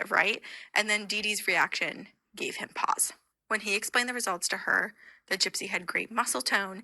positive, right? And then DeeDee's reaction gave him pause. When he explained the results to her, that Gypsy had great muscle tone,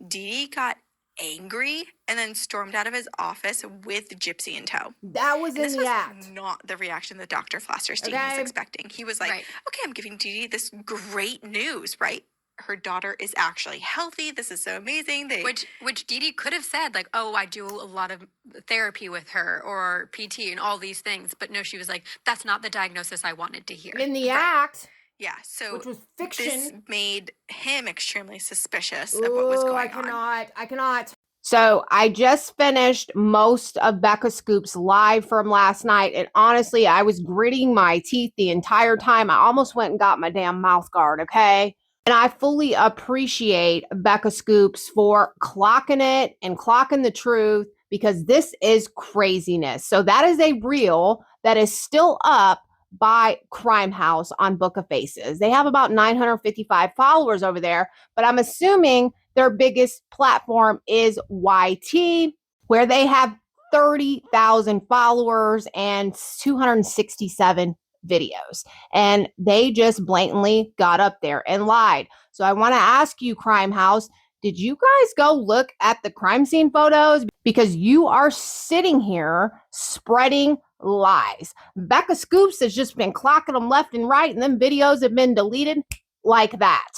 DeeDee got angry and then stormed out of his office with Gypsy in tow. That was in the act. This was not the reaction that Dr. Flasterstein was expecting. He was like, okay, I'm giving DeeDee this great news, right? Her daughter is actually healthy. This is so amazing. Which DeeDee could have said, like, oh, I do a lot of therapy with her or PT and all these things. But no, she was like, that's not the diagnosis I wanted to hear. In the act. Yeah, so which was fiction. This made him extremely suspicious of what was going on. I cannot. So I just finished most of Becca Scoop's live from last night. And honestly, I was gritting my teeth the entire time. I almost went and got my damn mouth guard, okay? And I fully appreciate Becca Scoops for clocking it and clocking the truth, because this is craziness. So that is a reel that is still up by Crime House on Book of Faces. They have about 955 followers over there, but I'm assuming their biggest platform is YT, where they have 30,000 followers and 267 videos. And they just blatantly got up there and lied. So I want to ask you, Crime House, did you guys go look at the crime scene photos? Because you are sitting here spreading lies. Becca Scoops has just been clocking them left and right, and then videos have been deleted like that.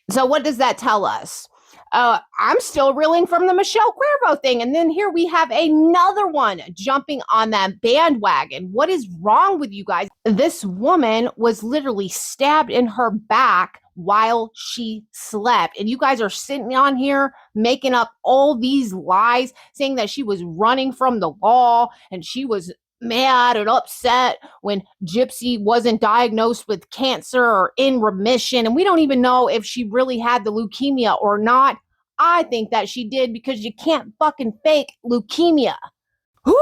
So what does that tell us? I'm still reeling from the Michelle Cuervo thing. And then here we have another one jumping on that bandwagon. What is wrong with you guys? This woman was literally stabbed in her back while she slept. And you guys are sitting on here making up all these lies, saying that she was running from the law and she was mad and upset when Gypsy wasn't diagnosed with cancer or in remission. And we don't even know if she really had the leukemia or not. I think that she did, because you can't fucking fake leukemia. Whoo!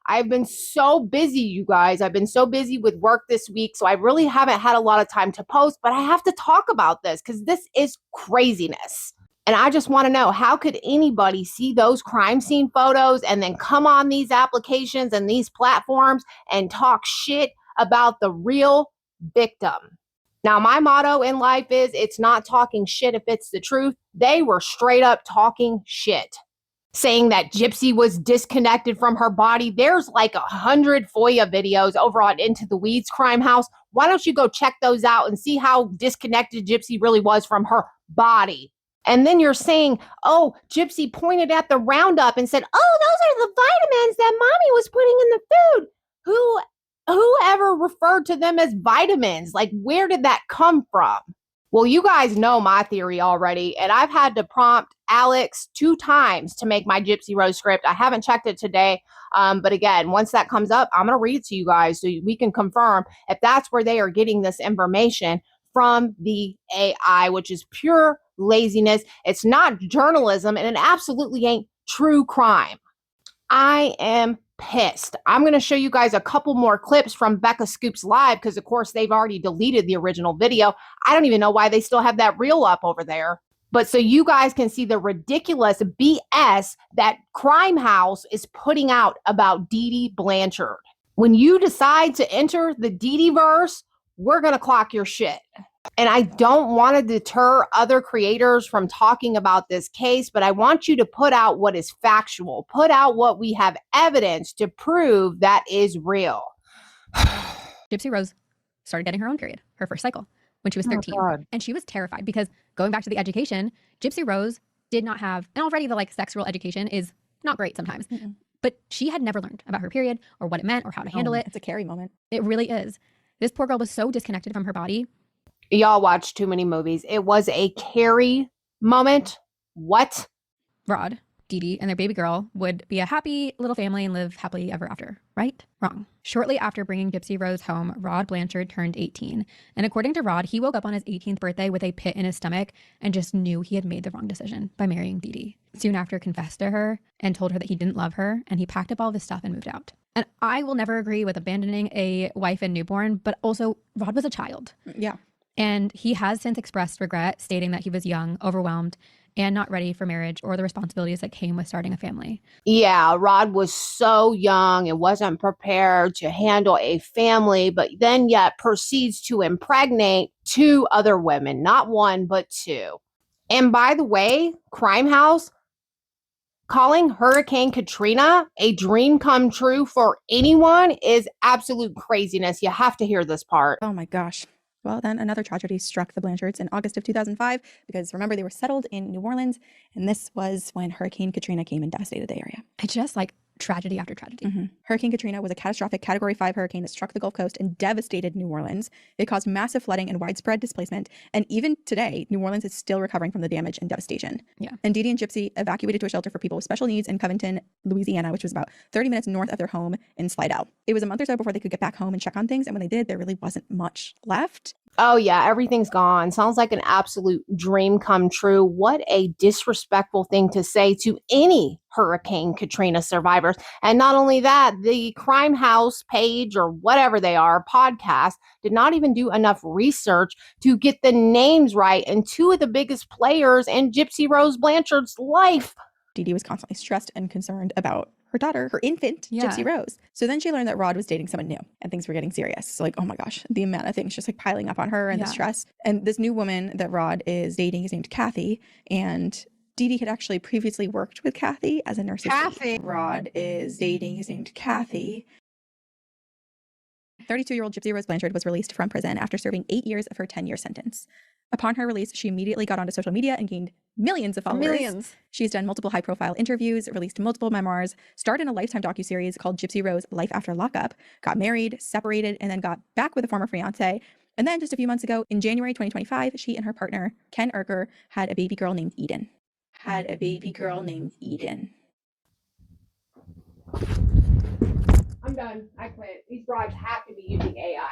I've been so busy, you guys. I've been so busy with work this week, so I really haven't had a lot of time to post, but I have to talk about this because this is craziness. And I just want to know, how could anybody see those crime scene photos and then come on these applications and these platforms and talk shit about the real victim? Now, my motto in life is, it's not talking shit if it's the truth. They were straight up talking shit, saying that Gypsy was disconnected from her body. There's like 100 FOIA videos over on Into the Weeds Crime House. Why don't you go check those out and see how disconnected Gypsy really was from her body? And then you're saying, oh, Gypsy pointed at the Roundup and said, oh, those are the vitamins that mommy was putting in the food. Whoever referred to them as vitamins? Like, where did that come from? Well, you guys know my theory already, and I've had to prompt Alex 2 times to make my Gypsy Rose script. I haven't checked it today, but again, once that comes up, I'm going to read it to you guys so we can confirm if that's where they are getting this information from, the AI, which is pure laziness. It's not journalism, and it absolutely ain't true crime. I am pissed. I'm going to show you guys a couple more clips from Becca Scoop's live, because of course they've already deleted the original video. I don't even know why they still have that reel up over there. But so you guys can see the ridiculous BS that Crime House is putting out about DeeDee Blanchard. When you decide to enter the DeeDee verse, we're going to clock your shit. And I don't want to deter other creators from talking about this case, but I want you to put out what is factual, put out what we have evidence to prove that is real. Gypsy Rose started getting her own period, her first cycle, when she was 13. And she was terrified because, going back to the education, Gypsy Rose did not have, and already the sexual education is not great sometimes, but she had never learned about her period or what it meant or how to handle it. It's a Carrie moment. It really is. This poor girl was so disconnected from her body. Y'all watch too many movies. It was a Carrie moment. What? Rod, DeeDee, and their baby girl would be a happy little family and live happily ever after, right? Wrong. Shortly after bringing Gypsy Rose home, Rod Blanchard turned 18. And according to Rod, he woke up on his 18th birthday with a pit in his stomach and just knew he had made the wrong decision by marrying DeeDee. Soon after, confessed to her and told her that he didn't love her, and he packed up all of his stuff and moved out. And I will never agree with abandoning a wife and newborn, but also Rod was a child. Yeah. And he has since expressed regret, stating that he was young, overwhelmed, and not ready for marriage or the responsibilities that came with starting a family. Yeah, Rod was so young and wasn't prepared to handle a family, but then yet proceeds to impregnate 2 other women, not 1, but 2. And by the way, Crime House, calling Hurricane Katrina a dream come true for anyone is absolute craziness. You have to hear this part. Oh my gosh. Well, then another tragedy struck the Blanchards in August of 2005 because remember, they were settled in New Orleans, and this was when Hurricane Katrina came and devastated the area. It's just like tragedy after tragedy. Hurricane Katrina was a catastrophic Category 5 hurricane that struck the Gulf Coast and devastated New Orleans. It caused massive flooding and widespread displacement, and even today, New Orleans is still recovering from the damage and devastation. Yeah. And DeeDee and Gypsy evacuated to a shelter for people with special needs in Covington, Louisiana, which was about 30 minutes north of their home in Slidell. It was a month or so before they could get back home and check on things, and when they did, there really wasn't much left. Oh, yeah, everything's gone. Sounds like an absolute dream come true. What a disrespectful thing to say to any Hurricane Katrina survivors. And not only that, the Crime House page or whatever they are, podcast, did not even do enough research to get the names right and 2 of the biggest players in Gypsy Rose Blanchard's life. DeeDee was constantly stressed and concerned about her daughter, her infant, Yeah. Gypsy Rose. So then she learned that Rod was dating someone new and things were getting serious. So like, oh my gosh, the amount of things just like piling up on her and the Yeah. stress. And this new woman that Rod is dating is named Kathy. And DeeDee had actually previously worked with Kathy as a nurse. Kathy. Rod is dating is named Kathy. 32-year-old Gypsy Rose Blanchard was released from prison after serving 8 years of her 10-year sentence. Upon her release, she immediately got onto social media and gained millions of followers. She's done multiple high-profile interviews, released multiple memoirs, starred in a Lifetime docuseries called Gypsy Rose: Life After Lockup, got married, separated, and then got back with a former fiance. And then just a few months ago, in January 2025, she and her partner, Ken Erker, had a baby girl named Eden. I'm done. I quit. These broads have to be using AI.